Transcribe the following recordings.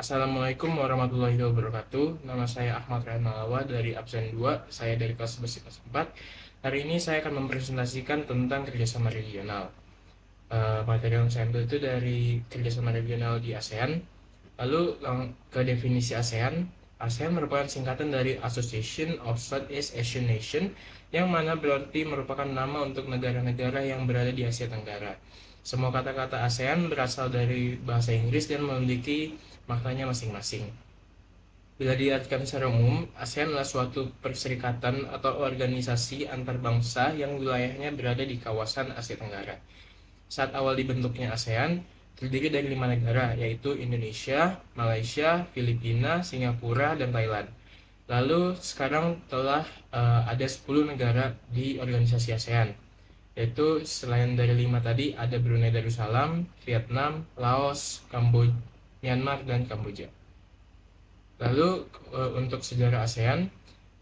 Assalamualaikum warahmatullahi wabarakatuh. Nama saya Ahmad Ryan Malawa dari absen 2. Saya dari kelas 11 kelas 4. Hari ini saya akan mempresentasikan tentang kerjasama regional. Materi yang saya ambil itu dari kerjasama regional di ASEAN. Lalu ke definisi ASEAN. ASEAN merupakan singkatan dari Association of Southeast Asian Nation, yang mana berarti merupakan nama untuk negara-negara yang berada di Asia Tenggara. Semua kata-kata ASEAN berasal dari bahasa Inggris dan memiliki maknanya masing-masing. Bila diartikan secara umum, ASEAN adalah suatu perserikatan atau organisasi antar bangsa yang wilayahnya berada di kawasan Asia Tenggara. Saat awal dibentuknya ASEAN, terdiri dari 5 negara, yaitu Indonesia, Malaysia, Filipina, Singapura, dan Thailand. Lalu sekarang telah ada 10 negara di organisasi ASEAN, yaitu selain dari 5 tadi ada Brunei Darussalam, Vietnam, Laos, Kamboja, Myanmar, dan Kamboja. Lalu untuk sejarah ASEAN,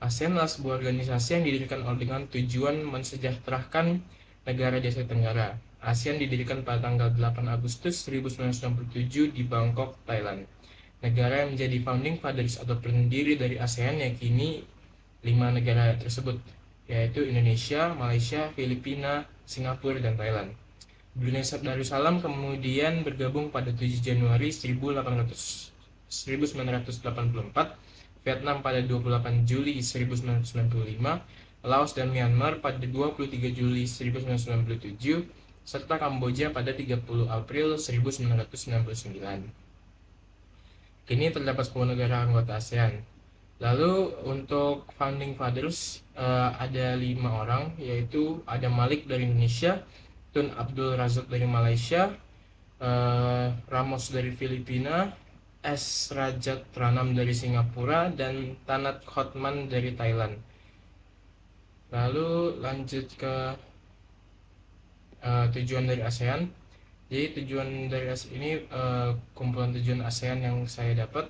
ASEAN adalah sebuah organisasi yang didirikan dengan tujuan mensejahterakan negara di Asia Tenggara. ASEAN didirikan pada tanggal 8 Agustus 1967 di Bangkok, Thailand. Negara yang menjadi founding fathers atau pendiri dari ASEAN yakini 5 negara tersebut, yaitu Indonesia, Malaysia, Filipina, Singapura, dan Thailand. Brunei Darussalam kemudian bergabung pada 7 Januari 1984, Vietnam pada 28 Juli 1995, Laos dan Myanmar pada 23 Juli 1997, serta Kamboja pada 30 April 1999. Kini terdapat 10 negara anggota ASEAN. Lalu untuk founding fathers ada 5 orang, yaitu ada Malik dari Indonesia, Tun Abdul Razak dari Malaysia, Ramos dari Filipina, S. Rajat Ranam dari Singapura, dan Tanat Hotman dari Thailand. Lalu lanjut ke tujuan dari ASEAN. Jadi tujuan dari ASEAN ini kumpulan tujuan ASEAN yang saya dapat.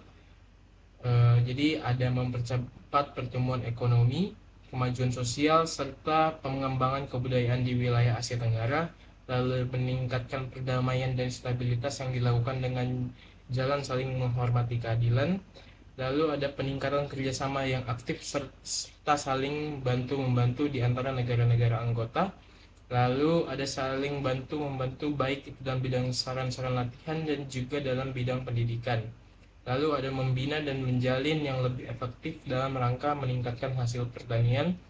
Jadi ada mempercepat pertumbuhan ekonomi, kemajuan sosial, serta pengembangan kebudayaan di wilayah Asia Tenggara, lalu meningkatkan perdamaian dan stabilitas yang dilakukan dengan jalan saling menghormati keadilan, lalu ada peningkatan kerjasama yang aktif serta saling bantu-membantu di antara negara-negara anggota, lalu ada saling bantu-membantu baik itu dalam bidang saran-saran latihan dan juga dalam bidang pendidikan. Lalu ada membina dan menjalin yang lebih efektif dalam rangka meningkatkan hasil pertanian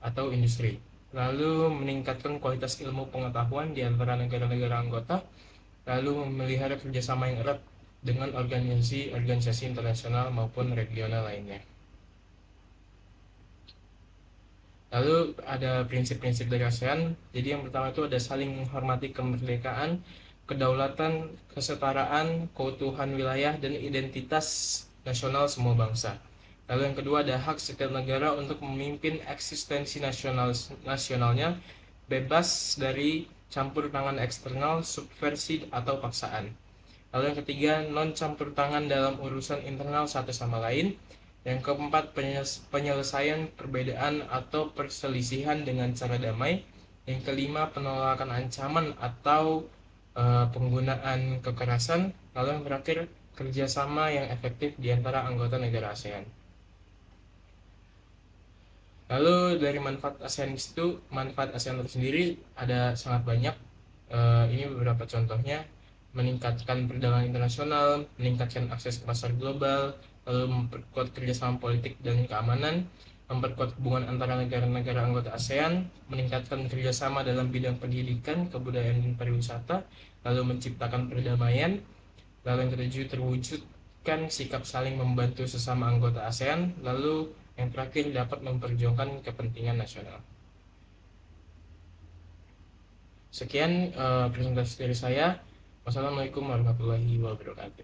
atau industri. Lalu meningkatkan kualitas ilmu pengetahuan di antara negara-negara anggota. Lalu memelihara kerjasama yang erat dengan organisasi internasional maupun regional lainnya. Lalu ada prinsip-prinsip dari ASEAN. Jadi yang pertama itu ada saling menghormati kemerdekaan, kedaulatan, kesetaraan, keutuhan wilayah, dan identitas nasional semua bangsa. Lalu yang kedua ada hak setiap negara untuk memimpin eksistensi nasionalnya, bebas dari campur tangan eksternal, subversi, atau paksaan. Lalu yang ketiga, non campur tangan dalam urusan internal satu sama lain. Yang keempat, penyelesaian perbedaan atau perselisihan dengan cara damai. Yang kelima, penolakan ancaman atau penggunaan kekerasan. Lalu yang terakhir, kerjasama yang efektif di antara anggota negara ASEAN. Lalu dari manfaat ASEAN itu, manfaat ASEAN itu sendiri ada sangat banyak. Ini beberapa contohnya: meningkatkan perdagangan internasional, meningkatkan akses ke pasar global, lalu memperkuat kerjasama politik dan keamanan, memperkuat hubungan antara negara-negara anggota ASEAN, meningkatkan kerjasama dalam bidang pendidikan, kebudayaan, dan pariwisata, lalu menciptakan perdamaian. Lalu yang ketujuh, terwujudkan sikap saling membantu sesama anggota ASEAN. Lalu yang terakhir, dapat memperjuangkan kepentingan nasional. Sekian presentasi dari saya. Wassalamualaikum warahmatullahi wabarakatuh.